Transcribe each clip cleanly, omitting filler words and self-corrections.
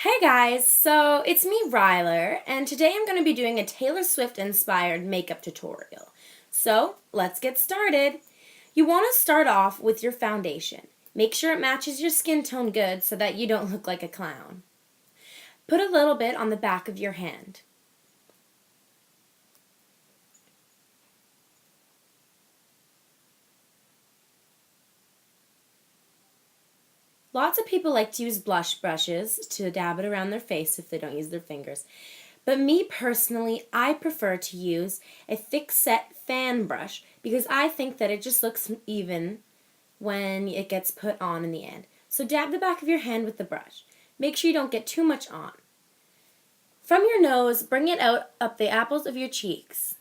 Hey guys, so it's me, Ryler, and today I'm going to be doing a Taylor Swift inspired makeup tutorial. So let's get started. You want to start off with your foundation. Make sure it matches your skin tone good so that you don't look like a clown. Put a little bit on the back of your hand. Lots of people like to use blush brushes to dab it around their face if they don't use their fingers. But me personally, I prefer to use a thick set fan brush because I think that it just looks even when it gets put on in the end. So dab the back of your hand with the brush. Make sure you don't get too much on. From your nose, bring it out up the apples of your cheeks.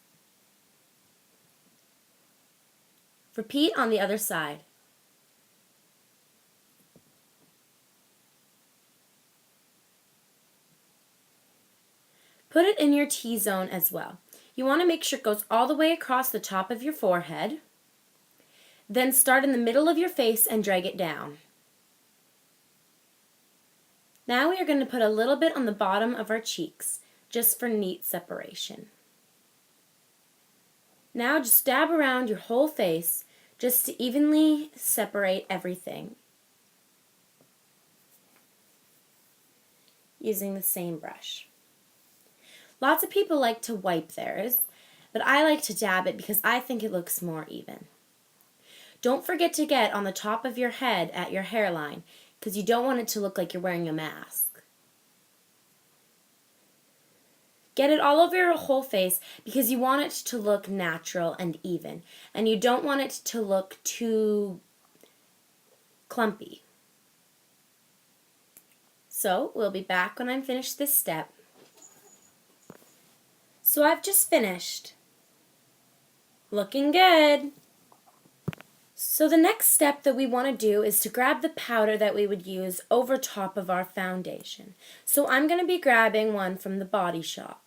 Repeat on the other side. Put it in your T-zone as well. You want to make sure it goes all the way across the top of your forehead. Then start in the middle of your face and drag it down. Now we are going to put a little bit on the bottom of our cheeks, just for neat separation. Now just dab around your whole face, just to evenly separate everything, using the same brush. Lots of people like to wipe theirs, but I like to dab it because I think it looks more even. Don't forget to get on the top of your head at your hairline because you don't want it to look like you're wearing a mask. Get it all over your whole face because you want it to look natural and even, and you don't want it to look too clumpy. So we'll be back when I'm finished this step. So I've just finished. Looking good. So the next step that we want to do is to grab the powder that we would use over top of our foundation. So I'm going to be grabbing one from the Body Shop.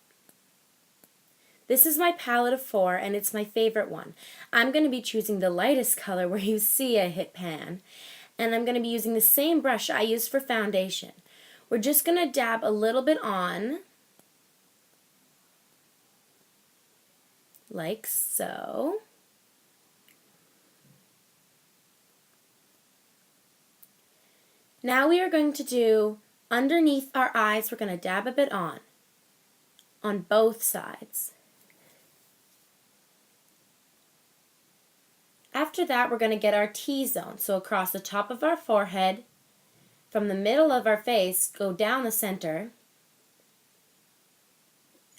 This is my palette of 4 and it's my favorite one. I'm going to be choosing the lightest color where you see I hit pan. And I'm going to be using the same brush I used for foundation. We're just going to dab a little bit on, like so. Now we are going to do underneath our eyes, we're going to dab a bit on both sides. After that, we're going to get our T-zone, so across the top of our forehead, from the middle of our face, go down the center,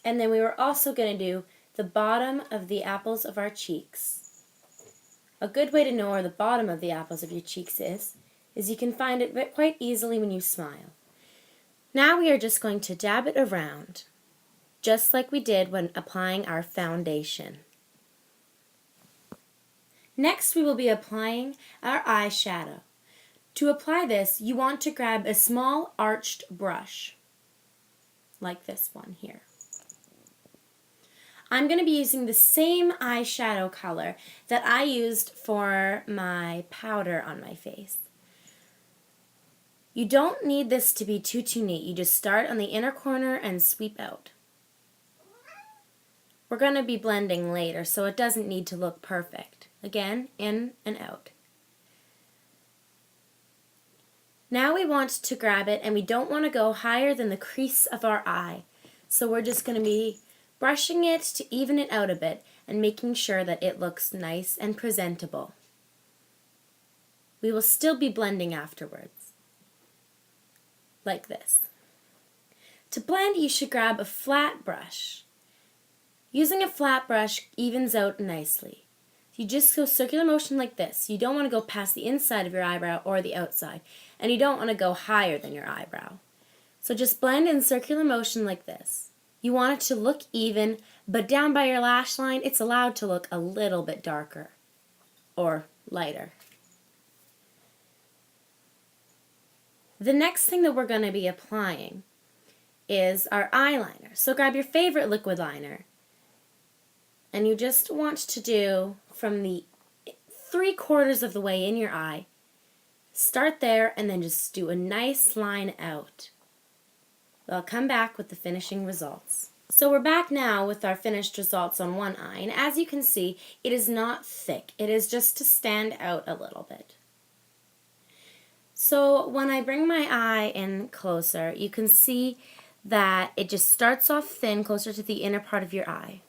and then we were also going to do the bottom of the apples of our cheeks. A good way to know where the bottom of the apples of your cheeks is you can find it quite easily when you smile. Now we are just going to dab it around, just like we did when applying our foundation. Next we will be applying our eyeshadow. To apply this, you want to grab a small arched brush, like this one here. I'm going to be using the same eyeshadow color that I used for my powder on my face. You don't need this to be too neat. You just start on the inner corner and sweep out. We're going to be blending later, so it doesn't need to look perfect. Again, in and out. Now we want to grab it, and we don't want to go higher than the crease of our eye. So we're just going to be brushing it to even it out a bit and making sure that it looks nice and presentable. We will still be blending afterwards, like this. To blend, you should grab a flat brush. Using a flat brush evens out nicely. You just go circular motion like this. You don't want to go past the inside of your eyebrow or the outside, and you don't want to go higher than your eyebrow. So just blend in circular motion like this. You want it to look even, but down by your lash line, it's allowed to look a little bit darker or lighter. The next thing that we're going to be applying is our eyeliner. So grab your favorite liquid liner, and you just want to do from the 3/4 of the way in your eye. Start there and then just do a nice line out. I'll come back with the finishing results. So we're back now with our finished results on one eye, and as you can see, it is not thick. It is just to stand out a little bit. So when I bring my eye in closer, you can see that it just starts off thin closer to the inner part of your eye.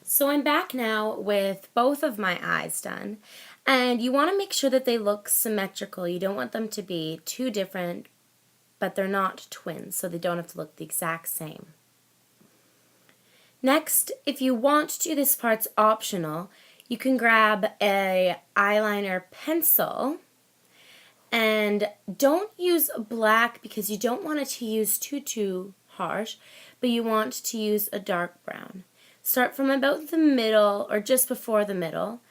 So I'm back now with both of my eyes done, and you want to make sure that they look symmetrical. You don't want them to be too different, but they're not twins, so they don't have to look the exact same. Next, if you want to, this part's optional, you can grab a eyeliner pencil, and don't use black because you don't want it to use too harsh, but you want to use a dark brown. Start from about the middle or just before the middle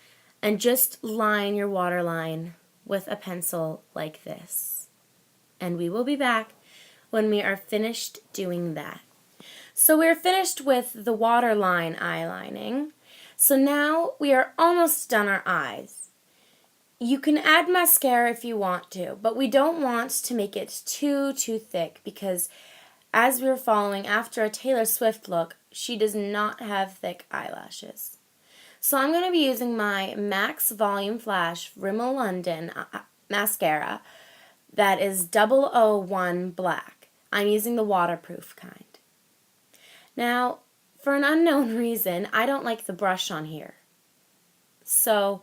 and just line your waterline with a pencil like this. And we will be back when we are finished doing that. So we're finished with the waterline eyelining. So now we are almost done our eyes. You can add mascara if you want to, but we don't want to make it too thick because as we were following after a Taylor Swift look, she does not have thick eyelashes. So I'm going to be using my Max Volume Flash Rimmel London mascara that is 001 black. I'm using the waterproof kind. Now, for an unknown reason, I don't like the brush on here. So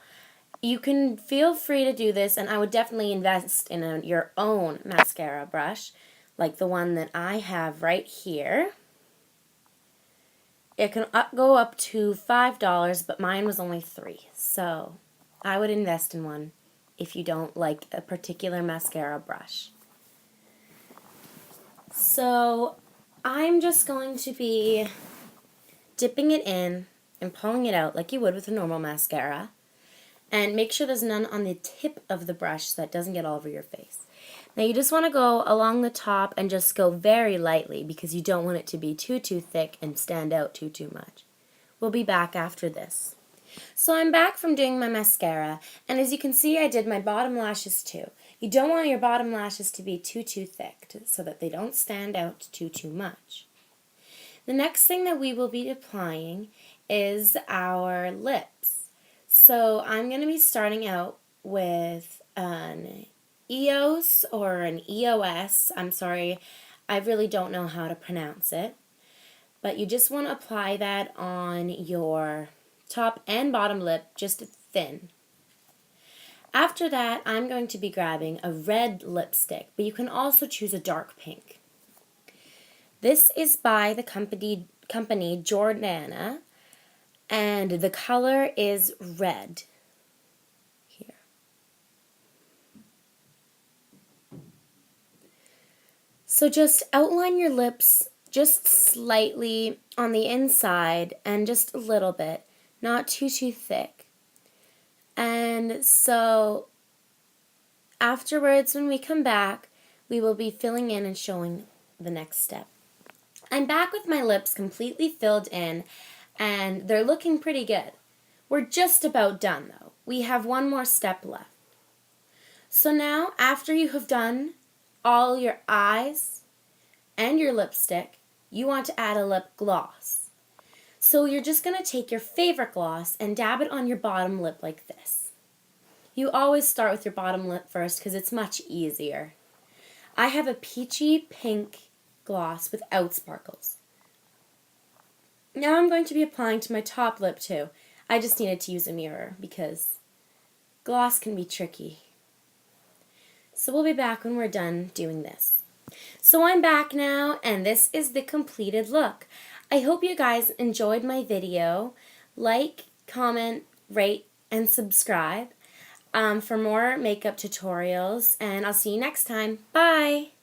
you can feel free to do this, and I would definitely invest in your own mascara brush, like the one that I have right here. It can go up to $5, but mine was only $3. So I would invest in one if you don't like a particular mascara brush. So I'm just going to be dipping it in and pulling it out like you would with a normal mascara. And make sure there's none on the tip of the brush so that doesn't get all over your face. Now you just want to go along the top and just go very lightly because you don't want it to be too thick and stand out too much. We'll be back after this. So I'm back from doing my mascara, and as you can see I did my bottom lashes too. You don't want your bottom lashes to be too thick so that they don't stand out too much. The next thing that we will be applying is our lips. So I'm going to be starting out with an EOS or an EOS. I'm sorry, I really don't know how to pronounce it. But you just want to apply that on your top and bottom lip, just thin. After that, I'm going to be grabbing a red lipstick, but you can also choose a dark pink. This is by the company Jordana, and the color is red. Here. So just outline your lips just slightly on the inside and just a little bit, not too thick. And so afterwards, when we come back, we will be filling in and showing the next step. I'm back with my lips completely filled in, and they're looking pretty good. We're just about done, though. We have one more step left. So now, after you have done all your eyes and your lipstick, you want to add a lip gloss. So you're just going to take your favorite gloss and dab it on your bottom lip like this. You always start with your bottom lip first because it's much easier. I have a peachy pink gloss without sparkles. Now I'm going to be applying to my top lip too. I just needed to use a mirror because gloss can be tricky. So we'll be back when we're done doing this. So I'm back now, and this is the completed look. I hope you guys enjoyed my video. Like, comment, rate, and subscribe for more makeup tutorials, and I'll see you next time. Bye!